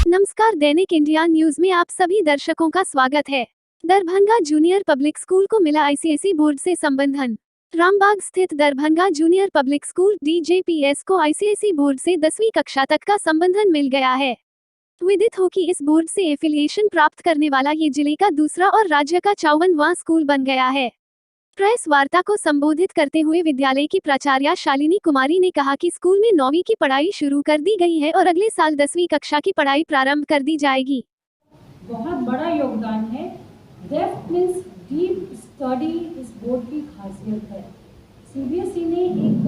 नमस्कार, दैनिक India news में आप सभी दर्शकों का स्वागत है। दरभंगा जूनियर पब्लिक स्कूल को मिला आईसीएसई बोर्ड से संबंधन। रामबाग स्थित Darbhanga junior public school DJPS को आईसीएसई बोर्ड से 10वीं कक्षा तक का संबंधन मिल गया है। विदित हो कि इस बोर्ड से एफिलिएशन प्राप्त करने वाला ये जिले का दूसरा और राज्य का 54वां स्कूल बन गया है। प्रेस वार्ता को संबोधित करते हुए विद्यालय की प्राचार्या शालिनी कुमारी ने कहा कि स्कूल में 9वीं की पढ़ाई शुरू कर दी गई है और अगले साल 10वीं कक्षा की पढ़ाई प्रारंभ कर दी जाएगी। बहुत बड़ा योगदान है। डेप्थ मींस डीप स्टडी इस बोर्ड की खासियत है। सीबीएसई ने एक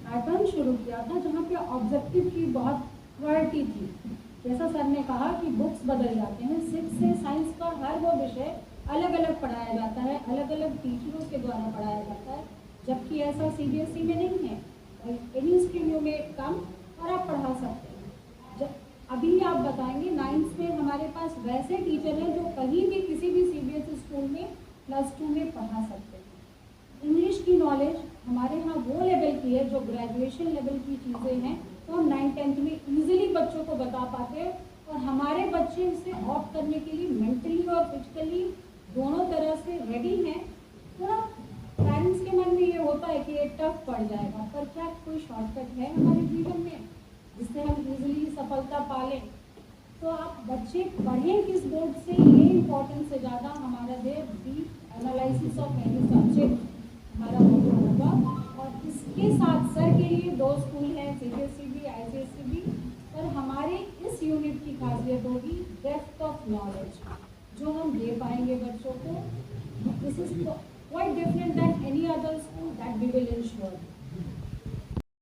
पैटर्न शुरू किया था जहाँ पे ऑब्जेक्टिव की बहुत प्रायोरिटी थी। जैसा सर ने कहा कि बुक्स बदल जाते हैं, 6 से साइंस का हर वो विषय अलग अलग पढ़ाया जाता है, अलग अलग टीचरों के द्वारा पढ़ाया जाता है, जबकि ऐसा सीबीएसई में नहीं है। एनी स्ट्रीम यू में कम और आप पढ़ा सकते हैं। अभी आप बताएंगे 9th में हमारे पास वैसे टीचर हैं जो कहीं भी किसी भी सीबीएसई स्कूल में +2 में पढ़ा सकते हैं। इंग्लिश की नॉलेज हमारे यहाँ वो लेवल की है जो ग्रेजुएशन लेवल की चीज़ें हैं, तो हम 9th-10th में ईजिली बच्चों को बता पाते हैं और हमारे बच्चे इसे ऑप्ट करने के लिए मेंटली और फिजिकली दोनों तरह से रेडी हैं। थोड़ा पेरेंट्स के मन में ये होता है कि ये टफ पड़ जाएगा, पर क्या कोई शॉर्टकट है हमारे जीवन में जिससे हम इजीली सफलता पा लें? तो आप बच्चे पढ़ें किस बोर्ड से, ये इम्पोर्टेंट से ज़्यादा हमारा deep analysis of any subject हमारा मोटो होगा। और इसके साथ सर के लिए 2 स्कूल हैं, सीबीएसई भी आईसीएसई भी, पर हमारे इस यूनिट की खासियत होगी डेप्थ ऑफ नॉलेज जो हम दे पाएंगे बच्चों को। This is quite different than any other school that we will ensure.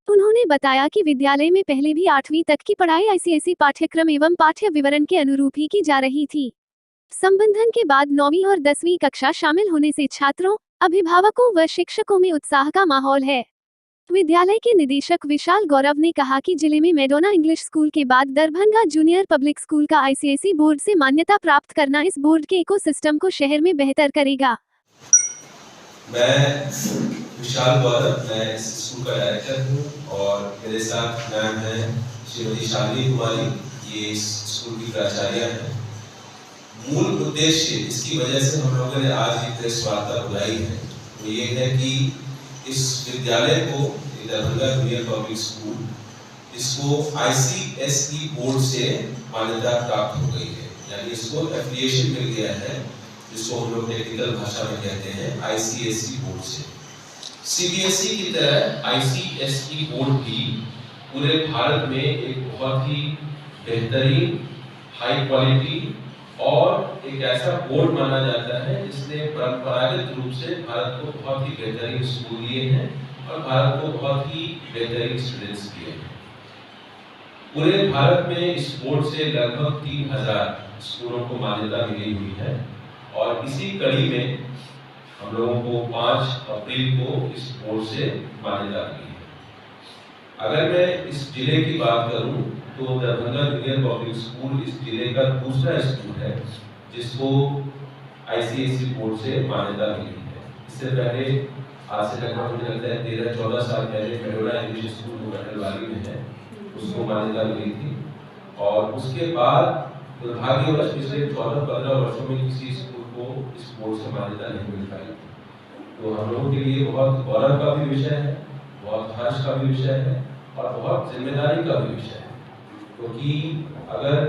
उन्होंने बताया कि विद्यालय में पहले भी 8वीं तक की पढ़ाई आईसीएसई पाठ्यक्रम एवं पाठ्य विवरण के अनुरूप ही की जा रही थी। संबंधन के बाद 9वीं और 10वीं कक्षा शामिल होने से छात्रों, अभिभावकों व शिक्षकों में उत्साह का माहौल है। विद्यालय के निदेशक विशाल गौरव ने कहा कि जिले में मैडोना इंग्लिश स्कूल के बाद दरभंगा जूनियर पब्लिक स्कूल का आईसीएसई बोर्ड से मान्यता प्राप्त करना इस बोर्ड के इकोसिस्टम को शहर में बेहतर करेगा। मैं विशाल गौरव, मैं इस स्कूल का डायरेक्टर हूँ और मेरे साथ मैम है श्रीमती शालिनी कुमारी, ये इस स्कूल की प्राचार्या है। मूल उद्देश्य इसकी वजह से हम लोगों ने आज ये प्रेस वार्ता बुलाई है, वो ये है कि इस विद्यालय को, दरभंगा जूनियर पब्लिक स्कूल, इसको आईसीएसई बोर्ड से मान्यता प्राप्त हो गई है, यानी इसको एफिलिएशन मिल गया है, जिसको हम लोग टेक्निकल भाषा में कहते हैं आईसीएसई बोर्ड से। सीबीएसई की तरह आईसीएसई बोर्ड भी पूरे भारत में एक बहुत ही बेहतरीन, हाई क्वालिटी और एक ऐसा बोर्ड माना जाता है जिसने परंपरागत रूप से भारत को बहुत ही बेहतरीन स्कूल दिए हैं और भारत को बहुत ही बेहतरीन स्टूडेंट्स दिए हैं। पूरे भारत में इस बोर्ड से लगभग 3000 स्कूलों को मान्यता मिली हुई है और इसी कड़ी में हम लोगों को 5 अप्रैल को इस बोर्ड से मान्यता मिली है। अगर मैं इस जिले की बात करूं तो दरभंगा जूनियर पब्लिक स्कूल इस जिले का दूसरा स्कूल है जिसको आईसीएसई बोर्ड से मान्यता मिली है। इससे पहले आज से लगभग मुझे लगता है 13-14 साल पहले मैडोना इंग्लिश स्कूल जो गठलवाली में है उसको मान्यता मिली थी और उसके बाद दुर्भाग्यवश पिछले 14-15 वर्षों में किसी स्कूल को इस बोर्ड से मान्यता नहीं मिल पाई। तो हम लोगों के लिए बहुत गौरव का भी विषय है, बहुत हर्ष का भी विषय है और बहुत जिम्मेदारी का भी विषय है, क्योंकि अगर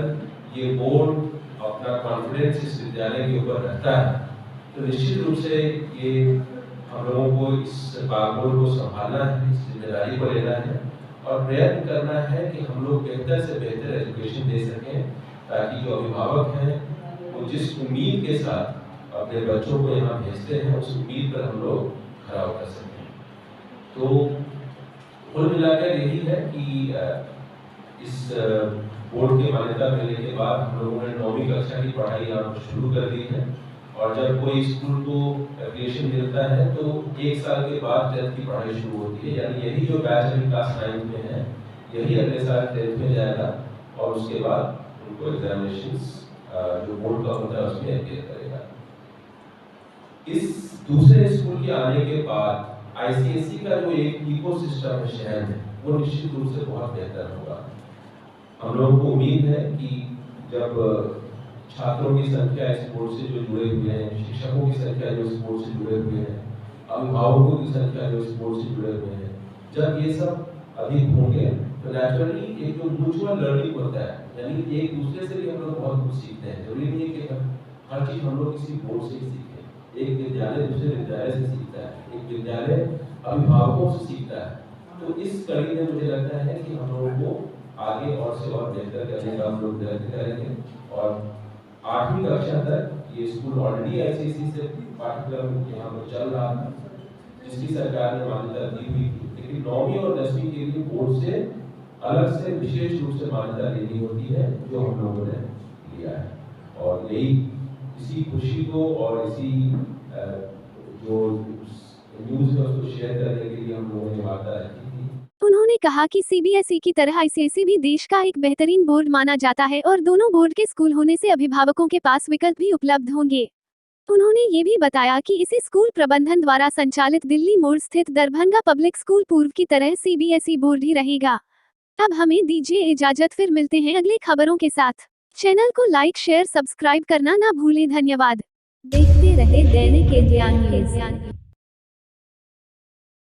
ये बोर्ड अपना कॉन्फिडेंस इस विद्यालय के ऊपर रखता है तो निश्चित रूप से ये हम लोगों को इस बागडोर को संभालना है, इस जिम्मेदारी को लेना है और प्रयत्न करना है कि हम लोग बेहतर से बेहतर एजुकेशन दे सकें, ताकि जो अभिभावक हैं वो जिस उम्मीद के साथ अपने बच्चों को यहाँ भेजते हैं उस उम्मीद पर हम लोग खरा उतर सकें। तो कुल मिलाकर यही है कि इस बोर्ड की मान्यता मिलने के बाद हम लोगों ने 9वीं कक्षा की पढ़ाई यहाँ शुरू कर दी है और जब कोई स्कूल को एफिलिएशन मिलता है तो 1 साल के बाद 10th की पढ़ाई शुरू होती है, यानी यही जो बैच अभी क्लास 9 में है यही अगले साल 10th में जाएगा और उसके बाद उनको एग्जामिनेशंस जो बोर्ड का होता है उसमें अपियर करेगा। इस दूसरे स्कूल के आने के बाद आईसीएसई का जो एक इकोसिस्टम है शहर में वो निश्चित रूप से बहुत बेहतर होगा। हम लोगों को उम्मीद है कि जब छात्रों की संख्या इस बोर्ड से जो जुड़े हुए हैं, शिक्षकों की संख्या जो इस बोर्ड से जुड़े हुए हैं, अभिभावकों की संख्या जो इस बोर्ड से जुड़े हुए हैं, जब ये सब अधिक होंगे तो नेचुरली एक जो म्यूचुअल लर्निंग होता है, यानी एक दूसरे से भी हम लोग बहुत कुछ सीखते हैं। जरूरी नहीं है कि हर चीज हम लोग किसी बोर्ड से ही सीखें। एक विद्यालय दूसरे विद्यालय से सीखता है, एक विद्यालय अभिभावकों से सीखता है। तो इस कड़ी में मुझे लगता है कि हम लोगों को आगे और से और बेहतर करने का हम लोग प्रयत्न करेंगे। और 8वीं कक्षा तक ये स्कूल ऑलरेडी आईसीएसई से पाठ्यक्रम यहाँ पर चल रहा था, जिसकी सरकार ने मान्यता दी हुई थी, लेकिन 9वीं और 10वीं के लिए बोर्ड से अलग से विशेष रूप से मान्यता लेनी होती है, जो हम लोगों ने लिया है। और यही इसी खुशी को और इसी जो न्यूज़ है उसको शेयर करने के लिए हम लोगों ने वार्ता रखी थी। उन्होंने कहा कि सीबीएसई की तरह आईसीएसई भी देश का एक बेहतरीन बोर्ड माना जाता है और दोनों बोर्ड के स्कूल होने से अभिभावकों के पास विकल्प भी उपलब्ध होंगे। उन्होंने ये भी बताया कि इसी स्कूल प्रबंधन द्वारा संचालित दिल्ली मोड़ स्थित दरभंगा पब्लिक स्कूल पूर्व की तरह सीबीएसई बोर्ड ही रहेगा। अब हमें दीजिए इजाजत, फिर मिलते हैं अगली खबरों के साथ। चैनल को लाइक, शेयर, सब्सक्राइब करना ना भूलें। धन्यवाद। देखते रहे दैनिक इंडिया न्यूज़।